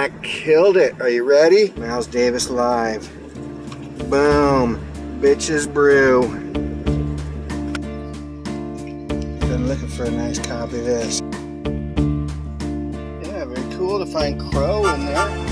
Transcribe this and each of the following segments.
I killed it. Are you ready? Miles Davis live. Boom. Bitches brew. Been looking for a nice copy of this. Yeah, very cool to find Crow in there.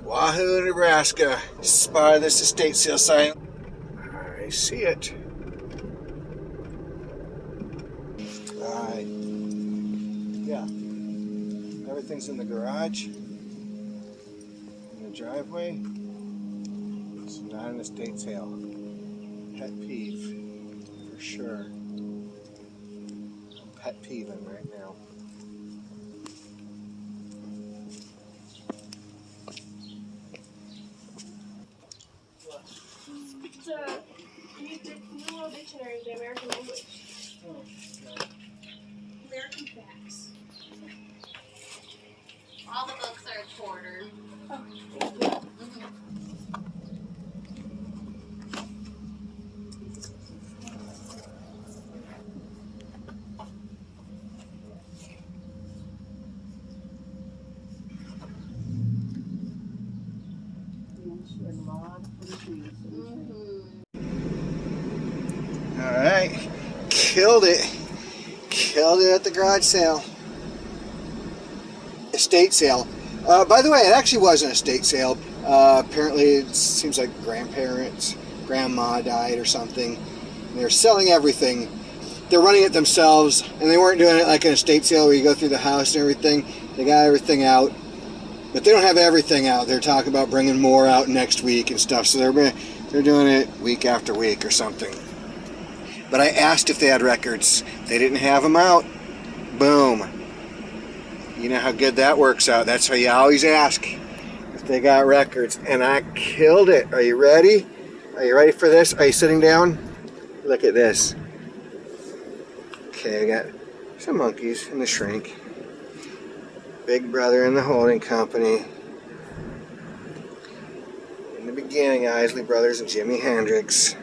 Wahoo, Nebraska. Spotted this estate sale sign. I see it. Alright. Yeah. Everything's in the garage. In the driveway. It's not an estate sale. Pet peeve. For sure. I'm pet peeving right now. New World Dictionary of the American Language. Oh, okay. American facts. All the books are a quarter. Oh, thank you. Alright, killed it at the garage sale, estate sale. By the way, it actually wasn't an estate sale. Apparently it seems like grandma died or something. And they're selling everything. They're running it themselves, and they weren't doing it like an estate sale where you go through the house and everything. They got everything out, but they don't have everything out. They're talking about bringing more out next week and stuff, so they're doing it week after week or something. But I asked if they had records. They didn't have them out. Boom. You know how good that works out. That's how you always ask if they got records. And I killed it. Are you ready? Are you ready for this? Are you sitting down? Look at this. Okay, I got some monkeys in the shrink. Big Brother in the holding company. In the beginning, Isley Brothers and Jimi Hendrix.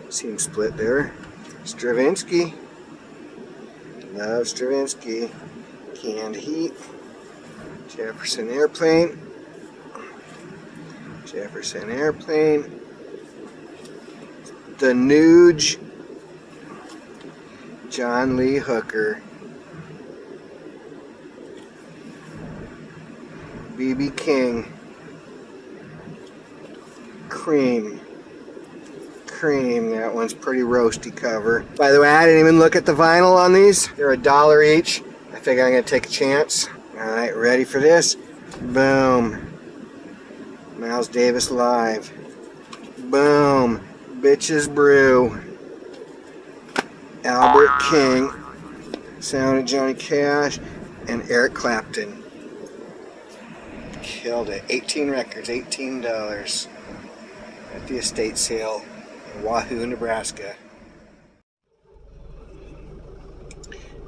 Seam split there. Stravinsky. Love Stravinsky. Canned Heat. Jefferson Airplane. Jefferson Airplane. The Nuge. John Lee Hooker. B.B. King. Cream. That one's pretty roasty cover. By the way, I didn't even look at the vinyl on these. They're $1 each. I figure I'm gonna take a chance. Alright, ready for this? Boom. Miles Davis live. Boom. Bitches brew. Albert King. Sound of Johnny Cash. And Eric Clapton. Killed it. 18 records, $18 at the estate sale. Wahoo, Nebraska.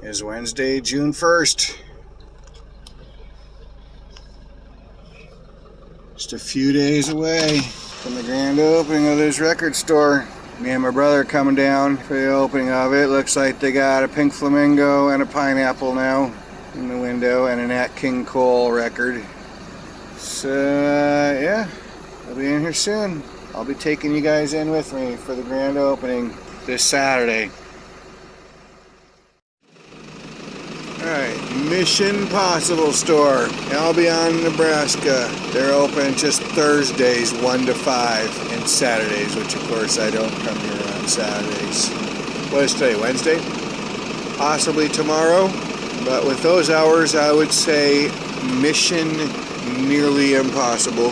It is Wednesday, June 1st. Just a few days away from the grand opening of this record store. Me and my brother are coming down for the opening of it. Looks like they got a pink flamingo and a pineapple now in the window and an Nat King Cole record. So, yeah, I'll be in here soon. I'll be taking you guys in with me for the grand opening this Saturday. Alright, Mission Possible store, Albion, Nebraska. They're open just Thursdays 1 to 5 and Saturdays, which of course I don't come here on Saturdays. What is today, Wednesday? Possibly tomorrow, but with those hours I would say mission nearly impossible.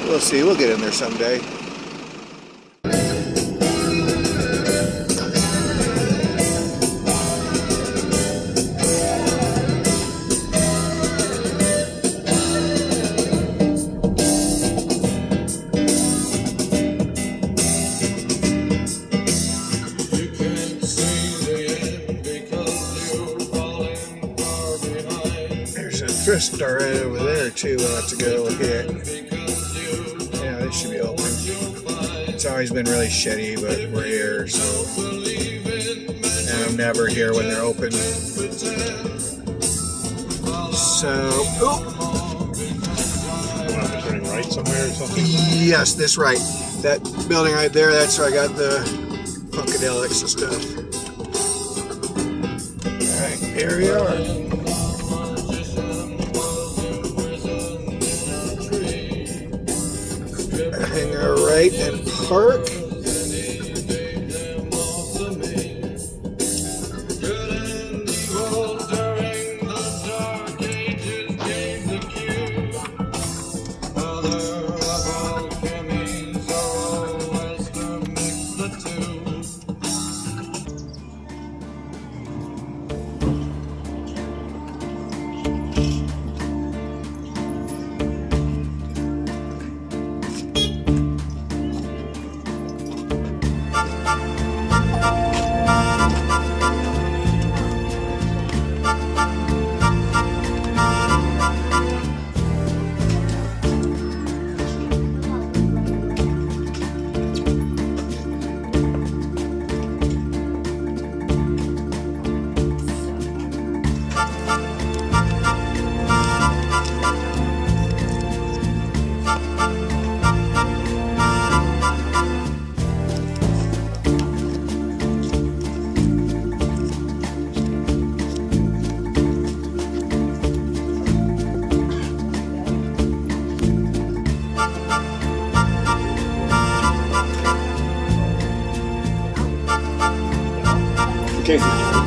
We'll see, we'll get in there someday. a star right over there too. We'll have to go hit. Yeah, they should be open. It's always been really shitty, but we're here, so. And I'm never here when they're open. So, oh! I'm turning right somewhere or something? Yes, this right. That building right there, that's where I got the Funkadelics and stuff. Alright, here we are. Hang a right and park. Casey,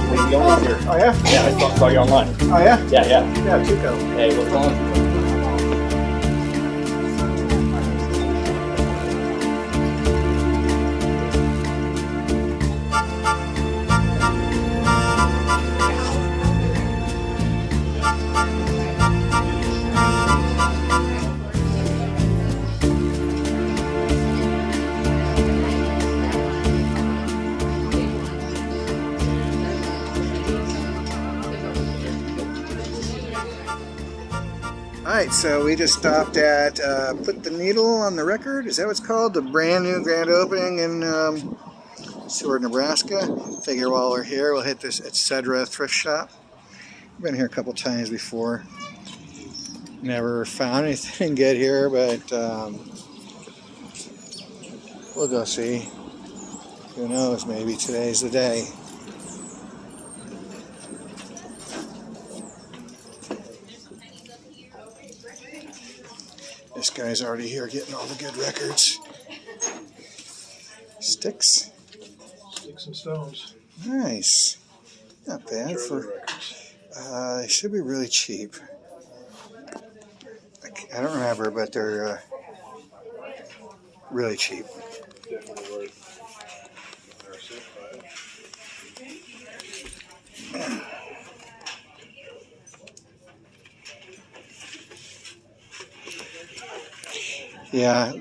we're going here. Oh yeah? Yeah, I saw you online. Oh yeah? Yeah, yeah. Yeah, Chico. Hey, what's going on? Alright, so we just stopped at Put the Needle on the Record. Is that what it's called? The brand new grand opening in Seward, Nebraska. Figure while we're here, we'll hit this Etc. thrift shop. Been here a couple times before. Never found anything good here, but we'll go see. Who knows, maybe today's the day. This guy's already here getting all the good records. Sticks. Sticks and stones. Nice. Not bad for. They should be really cheap. I don't remember, but they're really cheap. Definitely worth. Yeah,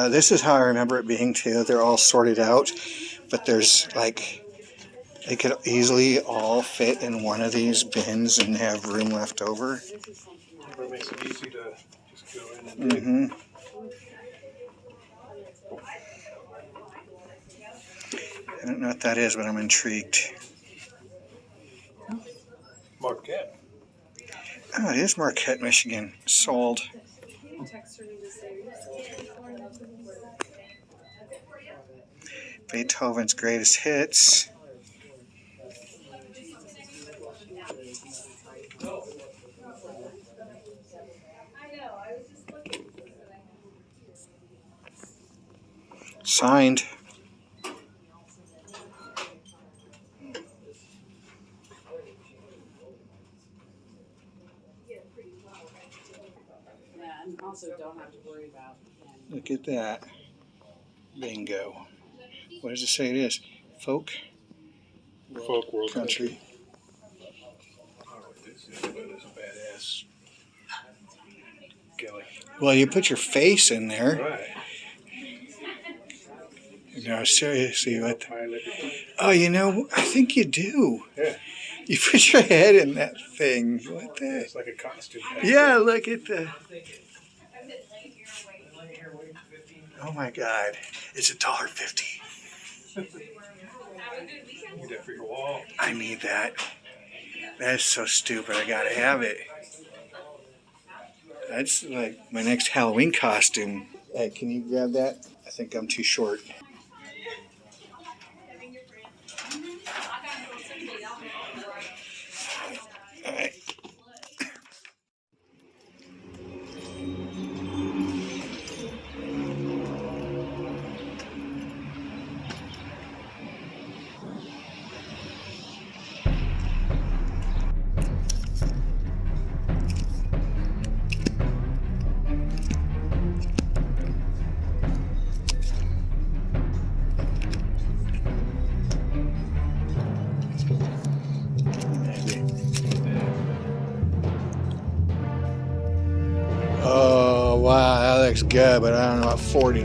this is how I remember it being too. They're all sorted out, but there's like, they could easily all fit in one of these bins and have room left over. It makes it easy to just go in and dig. Mm-hmm. I don't know what that is, but I'm intrigued. Marquette. Oh, it is Marquette, Michigan. Sold. Beethoven's Greatest Hits. Signed. Yeah, and also don't have to worry about. Look at that. Bingo. What does it say it is? Folk? Folk world Country. Oh, this is badass. Kelly. Well, you put your face in there. Right. No, seriously, what? Oh, you know, I think you do. Yeah. You put your head in that thing. What the? It's like a costume. Yeah, look at the. Oh my God! It's $1.50. Need that for your wall. I need that. That is so stupid. I gotta have it. That's like my next Halloween costume. Hey, can you grab that? I think I'm too short. All right. Oh wow, that looks good, but I don't know about $40.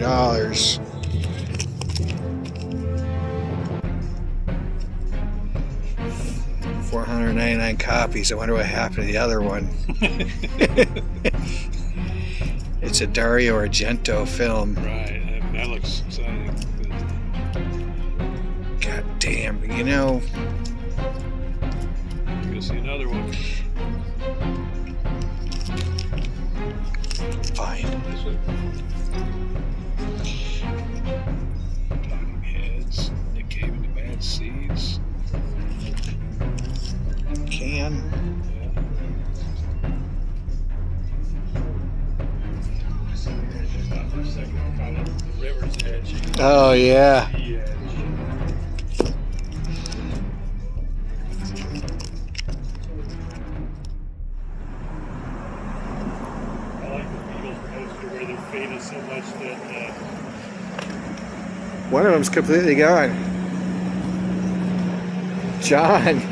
$499 copies. I wonder what happened to the other one. It's a Dario Argento film. Right, that looks exciting. God damn, you know. You're gonna see another one. Fine. This one. Talking heads. They gave me bad seeds. Can. Yeah. Thought for a second I caught it. The river's edge. Oh yeah. The edge. I like the Beatles poster where they're faded so much that One of them's completely gone. John.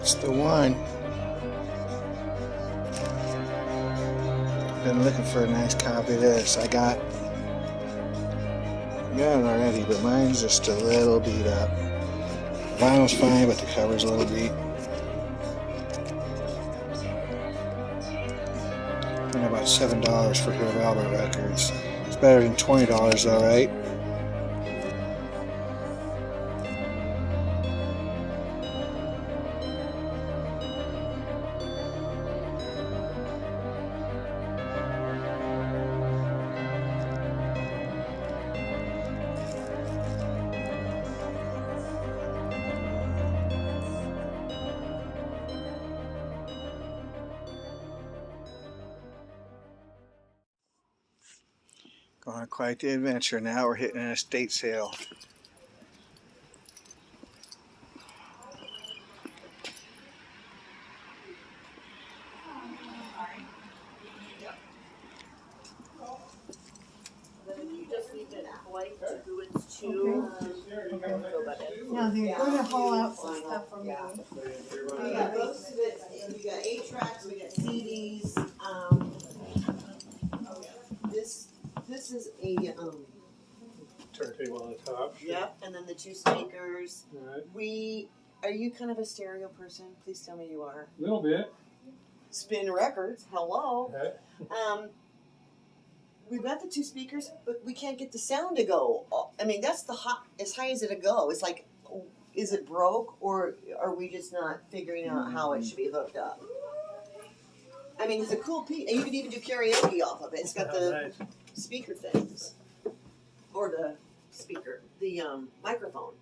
That's the one. Been looking for a nice copy of this. I got it already, but mine's just a little beat up. The vinyl's fine, but the cover's a little beat. And about $7 for Herb Albert Records. It's better than $20 though, right? Going on quite the adventure. Now we're hitting an estate sale. Now they're gonna haul out some stuff from me. We got books, we got 8 tracks, we got CDs, this is a, Turntable on the top. yep, and then the 2 speakers. Alright. Are you kind of a stereo person? Please tell me you are. Little bit. Spin Records, hello. Okay. We've got the 2 speakers, but we can't get the sound to go. I mean, that's as high as it'll go. It's like, is it broke, or are we just not figuring out how it should be hooked up? I mean, it's a cool piece, and you can even do karaoke off of it. It's got the Nice. speaker things, or the speaker, the microphone.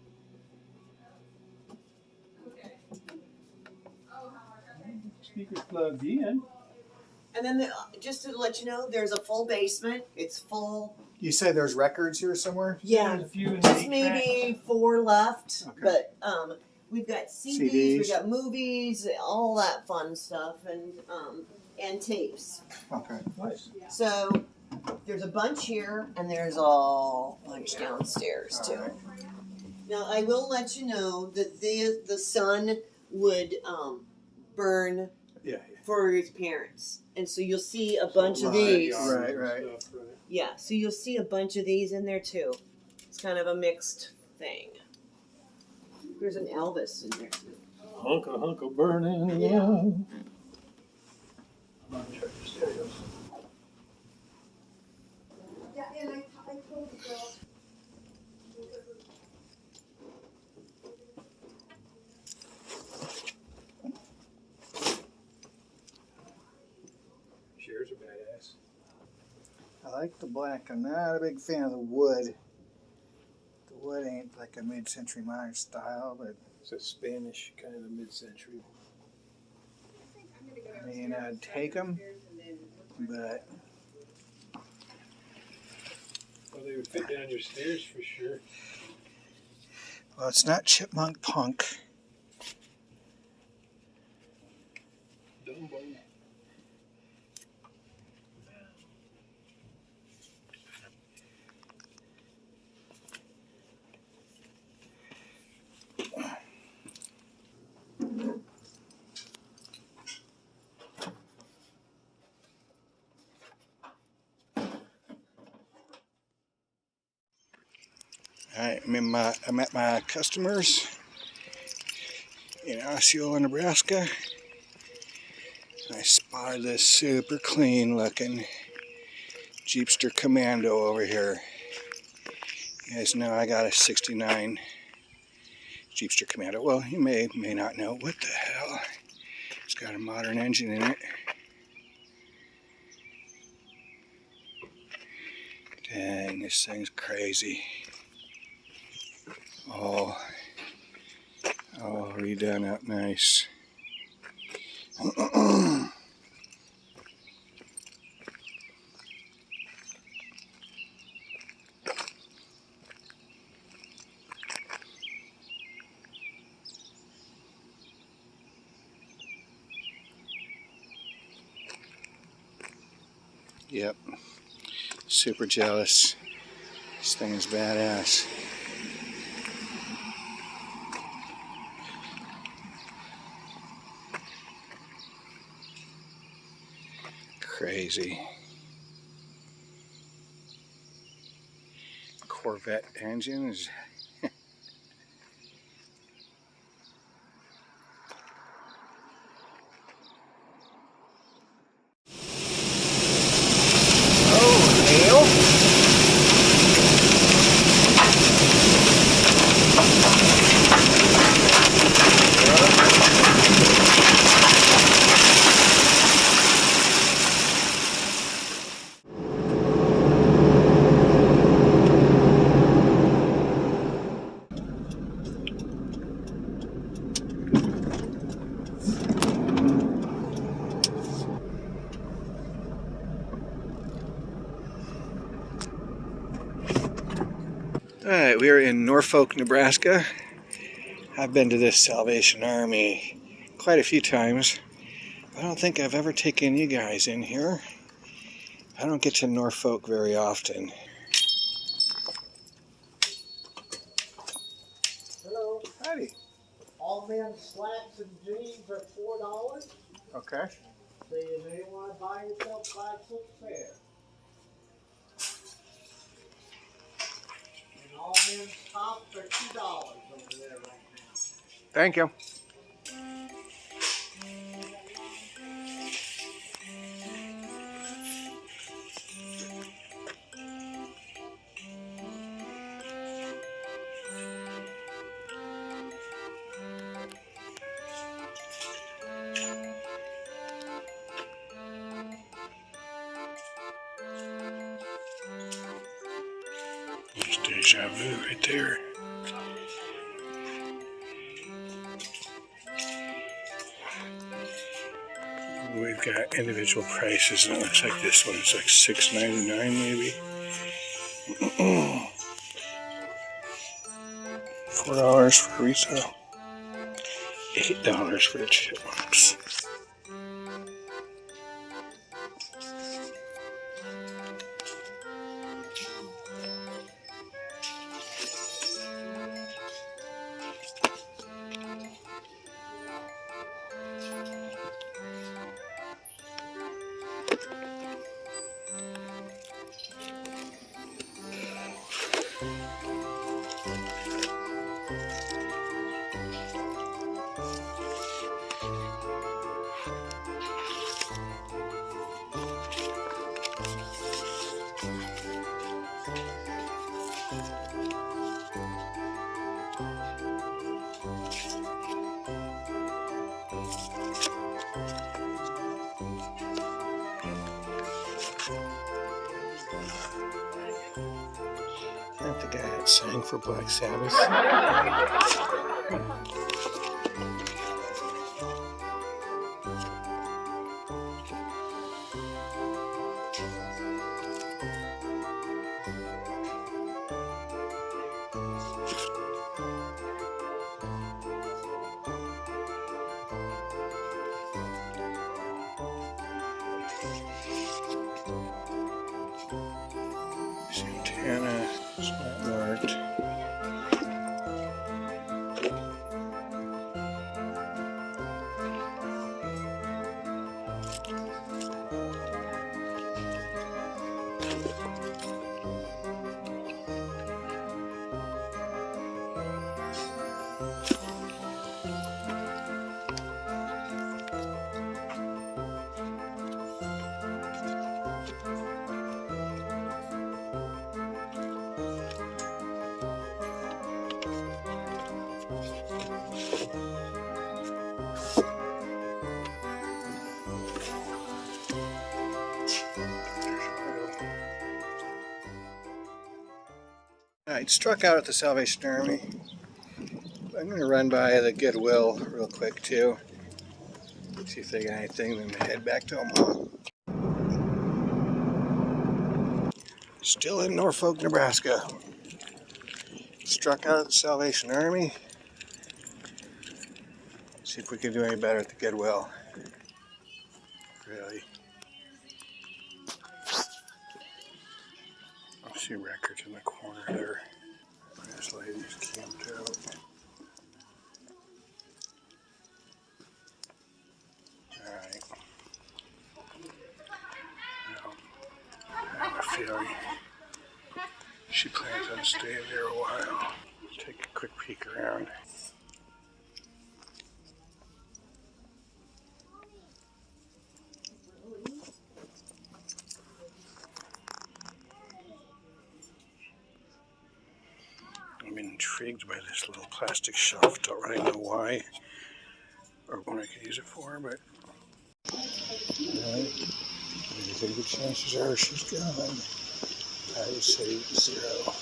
Speaker's plugged in. And then just to let you know, there's a full basement. It's full You say there's records here somewhere? Yeah, There's a few in the just 8 maybe 4 left, Okay. but we've got CDs, CDs. we've got movies, all that fun stuff, and tapes. Okay. Nice. So there's a bunch here, and there's a bunch downstairs too. All right. Now I will let you know that the son would burn Yeah. for his parents, and so you'll see a bunch of these. Right. Yeah, so you'll see a bunch of these in there too. It's kind of a mixed thing. There's an Elvis in there too. Hunka burning. Yeah. I'm gonna check the stereos. Yeah, and I told the girl. Shares are badass. I like the black. I'm not a big fan of the wood. The wood ain't like a mid-century modern style, but It's a Spanish kind of mid-century. I mean, I'd take them, but Well, they would fit down your stairs for sure. well, it's not chipmunk punk. Dumbo. All right, I'm at my customers in Osceola, Nebraska. I spotted this super clean looking Jeepster Commando over here. You guys know I got a 69 Jeepster Commando. Well, you may not know. What the hell? It's got a modern engine in it. Dang, this thing's crazy. All redone up nice. Yep, super jealous. This thing is badass. Crazy. Corvette engine is Alright, we are in Norfolk, Nebraska. I've been to this Salvation Army quite a few times. I don't think I've ever taken you guys in here. I don't get to Norfolk very often. Hello. Howdy. All men's slacks and jeans are $4. Okay. So you may want to buy yourself 5-6 pair. And all men's tops are $2 over there right now. Thank you. There's deja vu right there. We've got individual prices, and it looks like this one is like $6.99 maybe. $4 for resale. $8 for the chipmunks. Not the guy that sang for Black Sabbath. Santana is not marked. Alright, struck out at the Salvation Army. I'm going to run by the Goodwill real quick too. See if they got anything, then head back to Omaha. Still in Norfolk, Nebraska. Struck out at the Salvation Army. See if we can do any better at the Goodwill. Really. I see records in the corner there. This lady's camped out. Alright. Now, I have a feeling she plans on staying there a while. Take a quick peek around. I'm intrigued by this little plastic shelf. Don't really know why or what I could use it for, but alright. I think the chances are she's gone. I would say 0.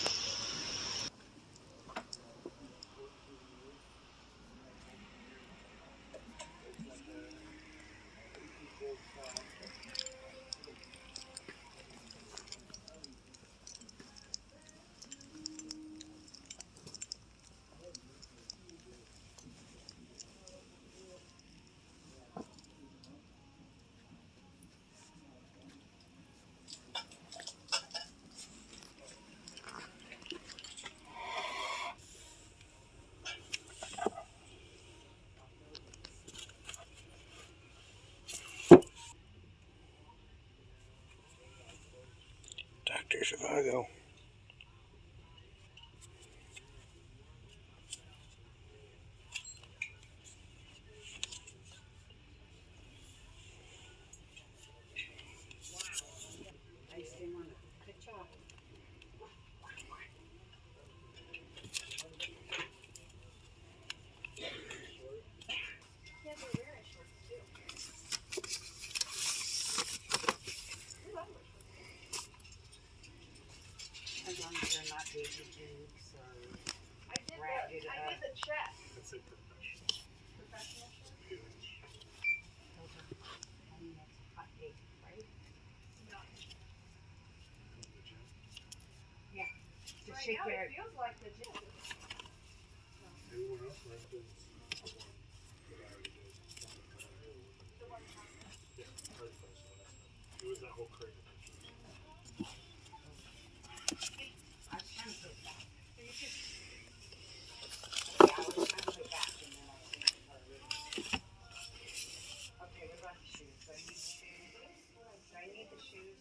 Dr. Zhivago. Good job. check your. Everyone else rented the one that I already did. Yeah, third place last time. It was that whole crate of pictures. Okay, what about the shoes? Do I need the shoes? Do I need the shoes?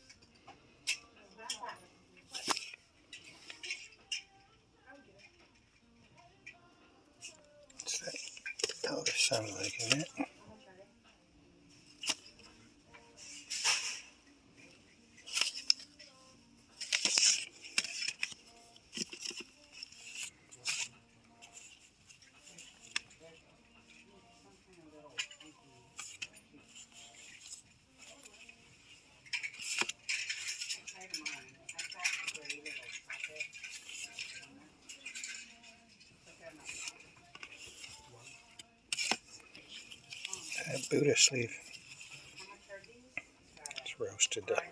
What's that color sound like in it? That Buddha sleeve. It's roasted up.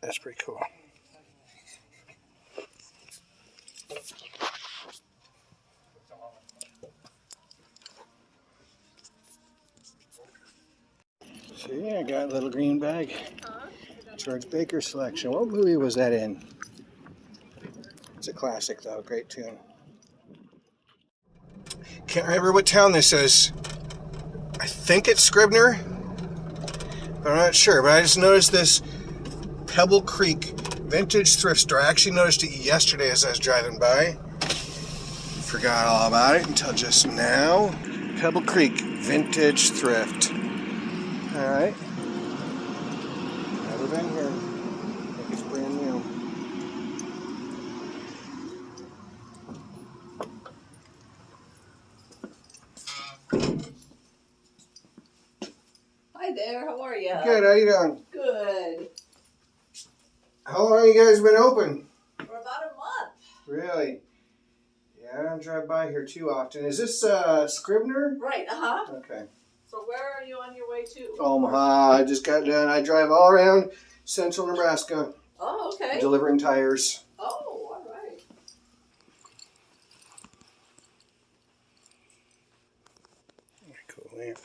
That's pretty cool. See, I got a little green bag. George Baker selection. What movie was that in? It's a classic though, great tune. Can't remember what town this is. I think it's Scribner, but I'm not sure. But I just noticed this Pebble Creek vintage thrift store. I actually noticed it yesterday as I was driving by. Forgot all about it until just now. Pebble Creek vintage thrift. Alright. Never been here. I think it's brand new. Hi there, how are you? Good, how you doing? Good. How long you guys been open? For about a month. Really? Yeah, I don't drive by here too often. Is this Scribner? Right, uh-huh. Okay. So where are you on your way to? Omaha. I just got done. I drive all around central Nebraska Oh, okay. delivering tires. Oh, all right. Cool lamp.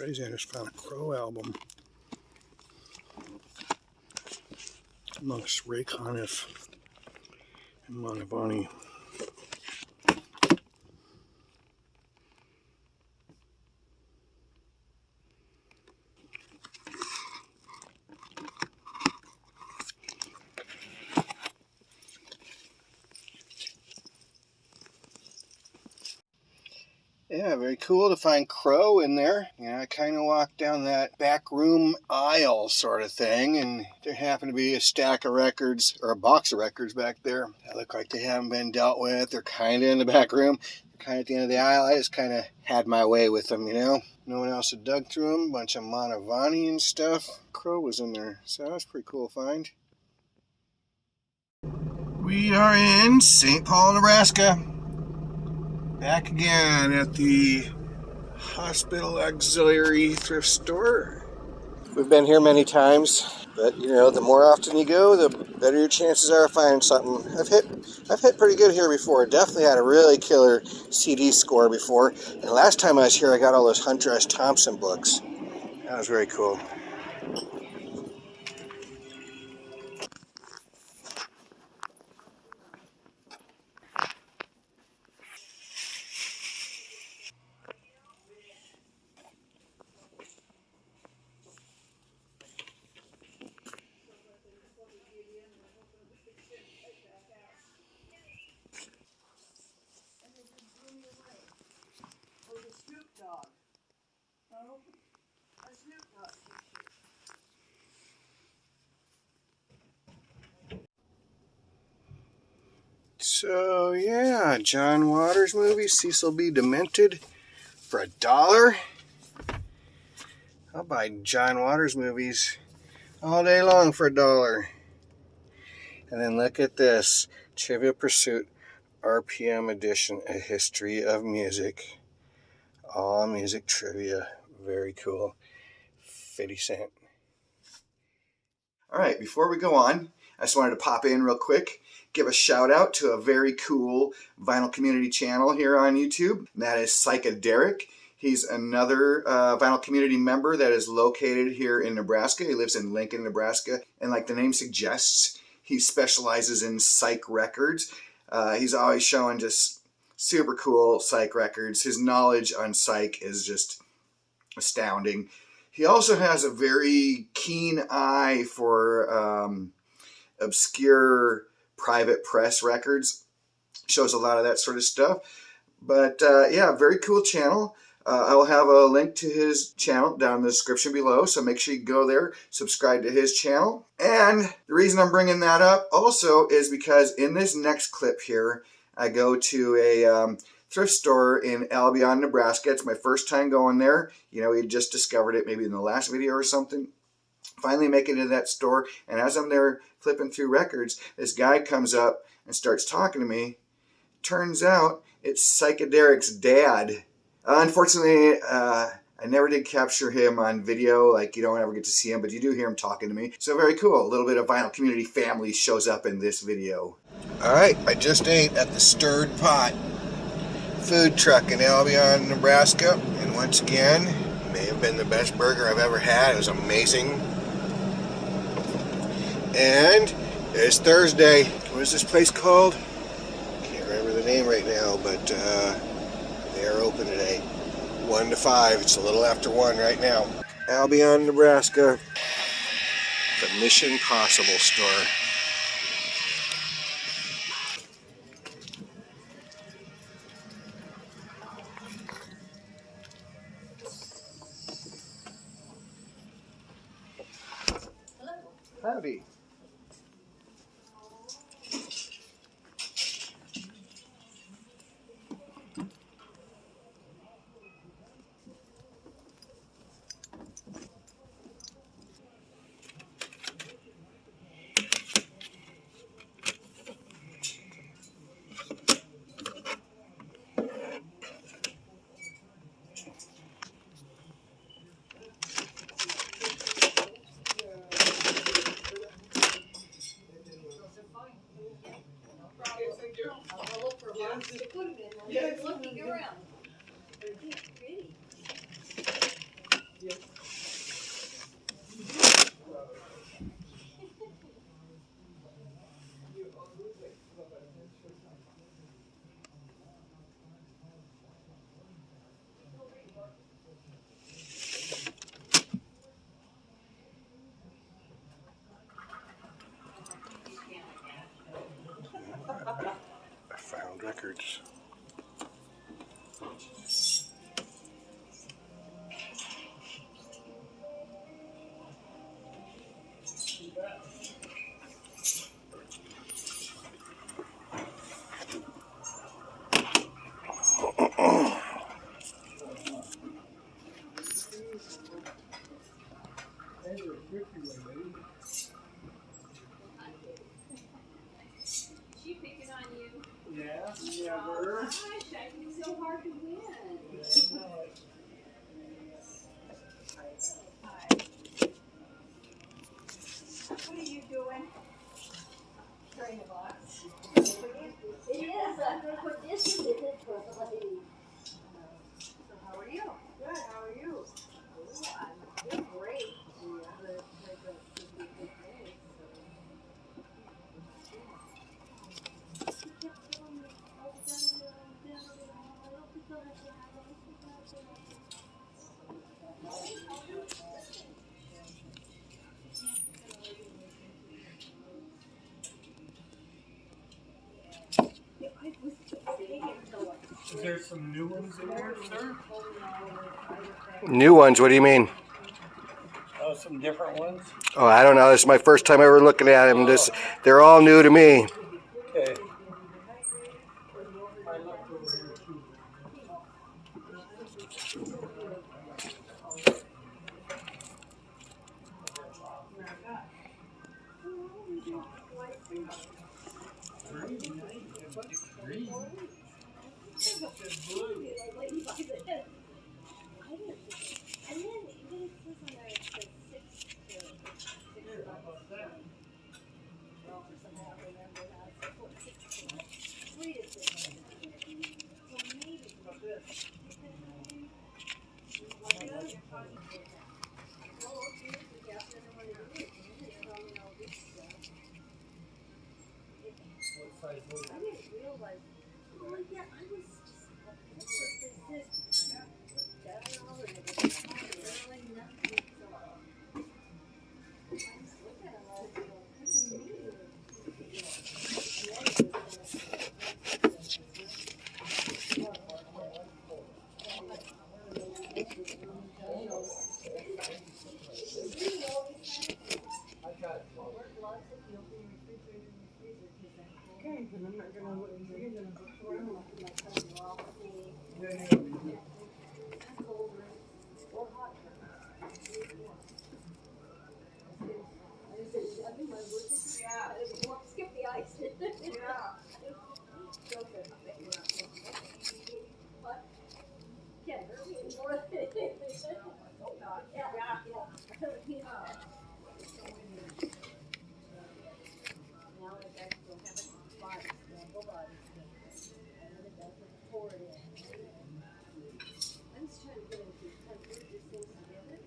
crazy, I just found a Crow album amongst Ray Conniff and Manavani. Yeah, very cool to find Crow in there. I kind of walked down that back room aisle sort of thing, and there happened to be a stack of records, or a box of records back there that look like they haven't been dealt with. They're kind of in the back room, kind of at the end of the aisle. I just kind of had my way with them, No one else had dug through them. Bunch of Manavani and stuff. Crow was in there, so that was a pretty cool find. We are in St. Paul, Nebraska. Back again at the Hospital Auxiliary Thrift Store. We've been here many times, but the more often you go, the better your chances are of finding something. I've hit pretty good here before. Definitely had a really killer CD score before. And last time I was here, I got all those Hunter S. Thompson books. That was very cool. So yeah, John Waters movie, Cecil B. Demented, for $1. I'll buy John Waters movies all day long for $1. And then look at this, Trivia Pursuit RPM edition, A History of Music. All music trivia, very cool. 50 cents. All right, before we go on, I just wanted to pop in real quick, give a shout out to a very cool vinyl community channel here on YouTube, and that is Psychedelic. He's another vinyl community member that is located here in Nebraska. He lives in Lincoln, Nebraska, and like the name suggests, he specializes in psych records. He's always showing just super cool psych records. His knowledge on psych is just astounding. He also has a very keen eye for obscure private press records. Shows a lot of that sort of stuff. But yeah, very cool channel. I will have a link to his channel down in the description below, so make sure you go there, subscribe to his channel. And the reason I'm bringing that up also is because in this next clip here, I go to a thrift store in Albion, Nebraska. It's my first time going there. We just discovered it maybe in the last video or something. Finally make it into that store, and as I'm there flipping through records, this guy comes up and starts talking to me. Turns out it's Psychedelic's dad. Unfortunately, I never did capture him on video. Like, you don't ever get to see him, but you do hear him talking to me. So very cool. A little bit of vinyl community family shows up in this video. All right, I just ate at the Stirred Pot food truck in Albion, Nebraska. And once again, it may have been the best burger I've ever had. It was amazing. And it's Thursday. What is this place called? Can't remember the name right now, but they are open today. 1 to 5. It's a little after 1 right now. Albion, Nebraska. The Mission Possible store. Howdy. I found records. She picking on you. Yeah, Oh gosh, I think so hard to win. What are you doing? Carrying a box. It is. I'm going to put this in it for the lady. So how are you? Good. How are you? I'm doing great. is there some new ones in there, sir? New ones? What do you mean? Oh, some different ones? Oh, I don't know. This is my first time ever looking at them. They're all new to me. Okay. I looked over here too. Skip the ice. What? Can't hurt me anymore. Now I guess we'll have a body, scramble body. And then it doesn't pour it in. I'm just trying to get into kind of group these things together.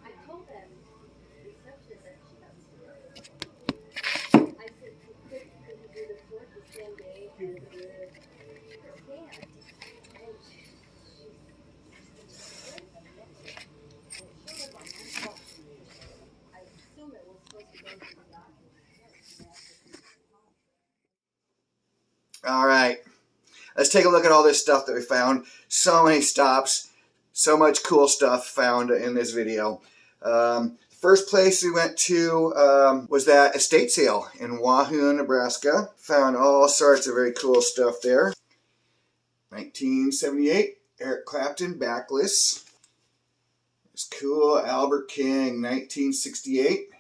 I told them, receptionist that she has to do it. I said, could you do the work the same day as the scan? And I assume it was supposed to go to the doctor. All right, let's take a look at all this stuff that we found. So many stops, so much cool stuff found in this video. First place we went to was that estate sale in Wahoo, Nebraska. Found all sorts of very cool stuff there. 1978, Eric Clapton, Backless. It's cool. Albert King, 1968.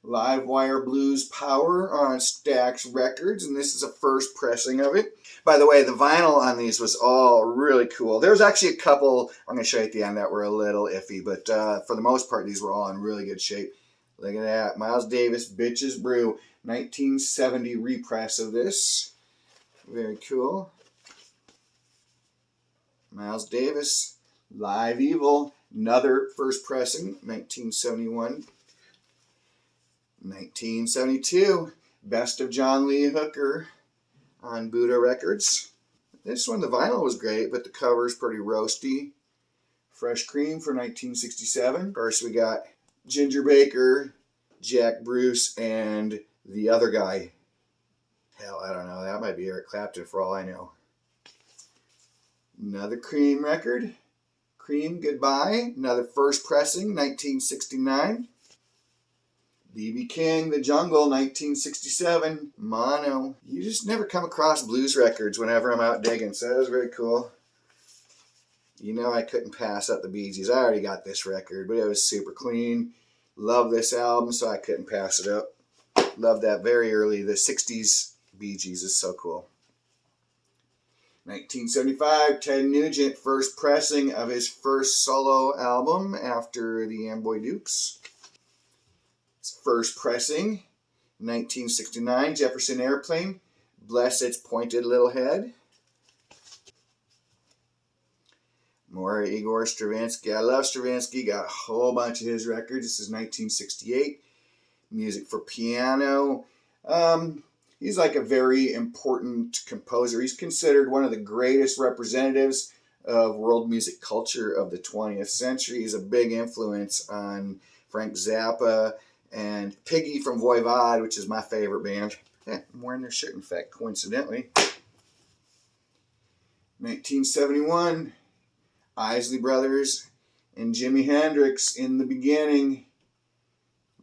Live Wire Blues Power on Stax Records, and this is a first pressing of it. By the way, the vinyl on these was all really cool. There was actually a couple, I'm going to show you at the end, that were a little iffy, but for the most part, these were all in really good shape. Look at that. Miles Davis, Bitches Brew, 1970 repress of this. Very cool. Miles Davis, Live Evil, another first pressing, 1971. 1972, Best of John Lee Hooker on Buddha Records. This one, the vinyl was great, but the cover's pretty roasty. Fresh Cream for 1967. Of course, we got Ginger Baker, Jack Bruce, and the other guy. Hell, I don't know. That might be Eric Clapton for all I know. Another Cream record. Cream, Goodbye. Another first pressing, 1969. B.B. King, The Jungle, 1967. Mono. You just never come across blues records whenever I'm out digging, so that was very cool. You know I couldn't pass up the Bee Gees. I already got this record, but it was super clean. Love this album, so I couldn't pass it up. Love that very early, the 60s Bee Gees is so cool. 1975, Ted Nugent, first pressing of his first solo album after the Amboy Dukes. His first pressing, 1969, Jefferson Airplane, Bless Its Pointed Little Head. More Igor Stravinsky. I love Stravinsky, got a whole bunch of his records. This is 1968, Music for Piano. He's like a very important composer. He's considered one of the greatest representatives of world music culture of the 20th century. He's a big influence on Frank Zappa and Piggy from Voivod, which is my favorite band. Yeah, I'm wearing their shirt, in fact, coincidentally. 1971, Isley Brothers and Jimi Hendrix, In the Beginning.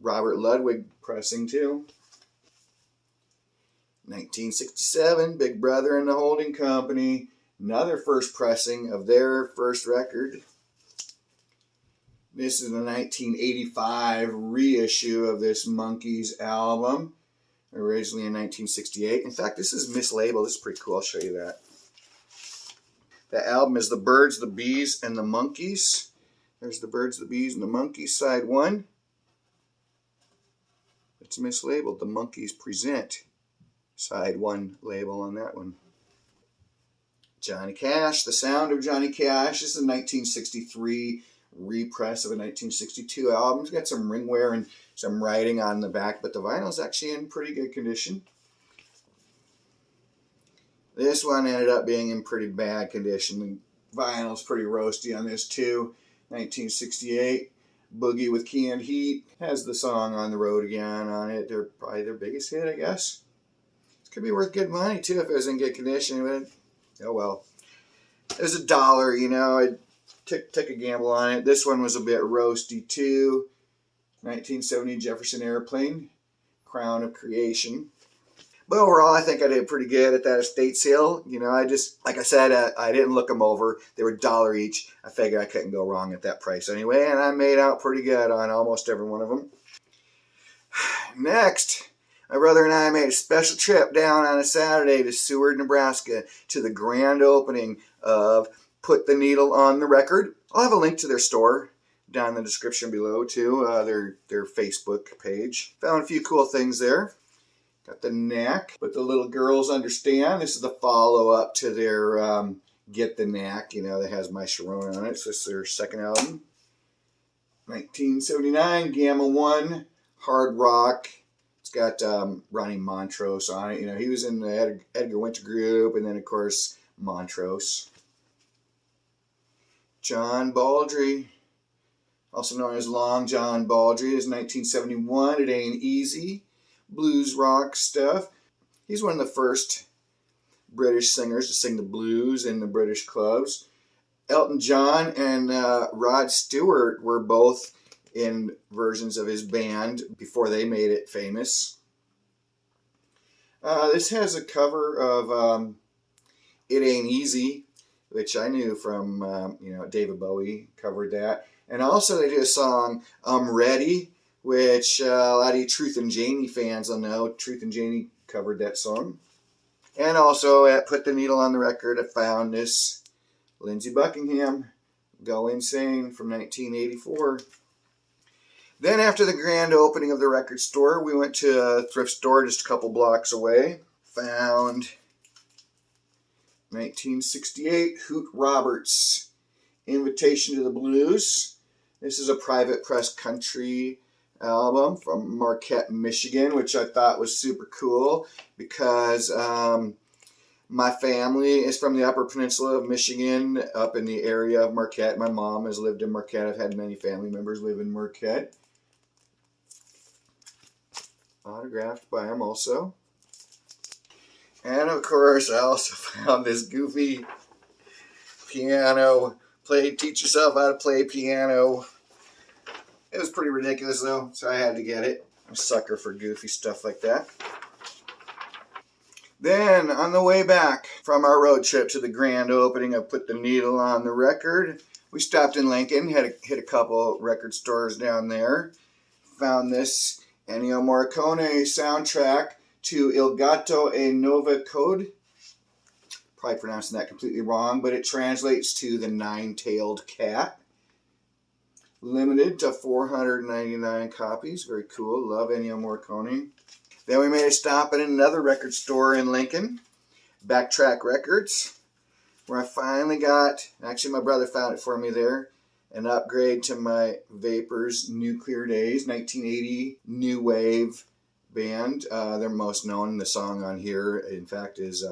Robert Ludwig pressing too. 1967, Big Brother and the Holding Company, another first pressing of their first record. This is the 1985 reissue of this Monkees album, originally in 1968. In fact, this is mislabeled. This is pretty cool. I'll show you that. The album is The Birds, the Bees, and the Monkees. There's The Birds, the Bees, and the Monkees, side 1. It's mislabeled. The Monkees Present. Side 1 label on that one. Johnny Cash, The Sound of Johnny Cash. This is a 1963 repress of a 1962 album. It's got some ringwear and some writing on the back, but the vinyl is actually in pretty good condition. This one ended up being in pretty bad condition. The vinyl's pretty roasty on this too. 1968, Boogie with Key and Heat. Has the song On the Road Again on it. They're probably their biggest hit, I guess. Could be worth good money too if it was in good condition, but oh well. It was $1, you know. I took a gamble on it. This one was a bit roasty too. 1970 Jefferson Airplane, Crown of Creation. But overall, I think I did pretty good at that estate sale. You know, I just, like I said, I didn't look them over. They were $1 each. I figured I couldn't go wrong at that price anyway, and I made out pretty good on almost every one of them. Next, my brother and I made a special trip down on a Saturday to Seward, Nebraska, to the grand opening of Put the Needle on the Record. I'll have a link to their store down in the description below, too, their Facebook page. Found a few cool things there. Got the Knack, But the Little Girls Understand. This is the follow-up to their Get the Knack, you know, that has My Sharona on it. So this is their second album. 1979, Gamma 1, Hard Rock. It's got Ronnie Montrose on it. You know, he was in the Edgar Winter Group, and then, of course, Montrose. John Baldry, also known as Long John Baldry, is 1971. It Ain't Easy. Blues rock stuff. He's one of the first British singers to sing the blues in the British clubs. Elton John and Rod Stewart were both in versions of his band before they made it famous. This has a cover of It Ain't Easy, which I knew from, you know, David Bowie covered that. And also they did a song, I'm Ready, which a lot of you Truth and Janie fans will know. Truth and Janie covered that song. And also at Put the Needle on the Record, I found this Lindsey Buckingham, Go Insane from 1984. Then after the grand opening of the record store, we went to a thrift store just a couple blocks away. Found 1968 Hoot Roberts, Invitation to the Blues. This is a private press country album from Marquette, Michigan, which I thought was super cool because my family is from the Upper Peninsula of Michigan, up in the area of Marquette. My mom has lived in Marquette. I've had many family members live in Marquette. Autographed by him also. And of course, I also found this goofy piano. Teach yourself how to play piano. It was pretty ridiculous though, so I had to get it. I'm a sucker for goofy stuff like that. Then, on the way back from our road trip to the grand opening of Put the Needle on the Record, we stopped in Lincoln, hit a couple record stores down there. Found this Ennio Morricone soundtrack to Il Gatto e Nuova Code. Probably pronouncing that completely wrong, but it translates to the nine-tailed cat. Limited to 499 copies. Very cool. Love Ennio Morricone. Then we made a stop at another record store in Lincoln, Backtrack Records, where I finally got, actually my brother found it for me there, an upgrade to my Vapors Nuclear Days, 1980 new wave band. They're most known. The song on here, in fact, is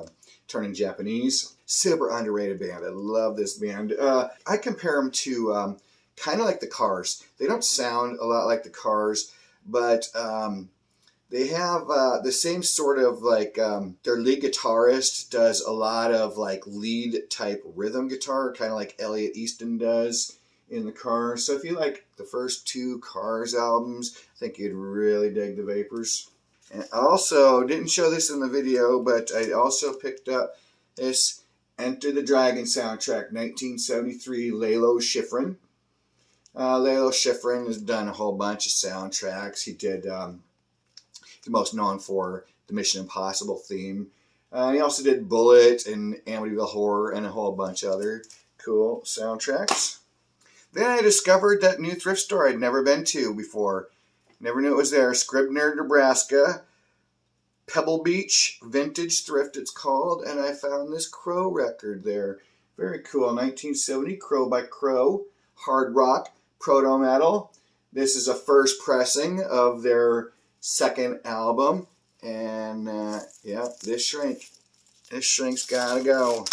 Turning Japanese. Super underrated band. I love this band. I compare them to kind of like the Cars. They don't sound a lot like the Cars, but they have the same sort of like, their lead guitarist does a lot of like lead type rhythm guitar, kind of like Elliot Easton does in the Cars. So if you like the first two Cars albums, I think you'd really dig the Vapors. And I also didn't show this in the video, but I also picked up this Enter the Dragon soundtrack, 1973, Lalo Schifrin. Lalo Schifrin has done a whole bunch of soundtracks. He did, he's most known for the Mission Impossible theme. He also did Bullet and Amityville Horror and a whole bunch of other cool soundtracks. Then I discovered that new thrift store I'd never been to before. Never knew it was there. Scribner, Nebraska. Pebble Beach Vintage Thrift it's called. And I found this Crow record there. Very cool. 1970, Crow by Crow. Hard rock, proto metal. This is a first pressing of their second album. And yeah, this shrink. This shrink's gotta go.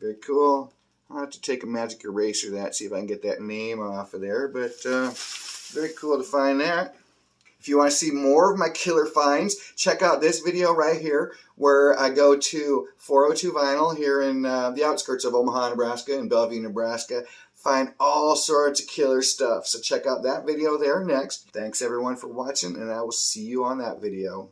Very cool. I'll have to take a magic eraser that, see if I can get that name off of there. But very cool to find that. If you want to see more of my killer finds, check out this video right here where I go to 402 Vinyl here in the outskirts of Omaha, Nebraska, in Bellevue, Nebraska. Find all sorts of killer stuff. So check out that video there next. Thanks everyone for watching, and I will see you on that video.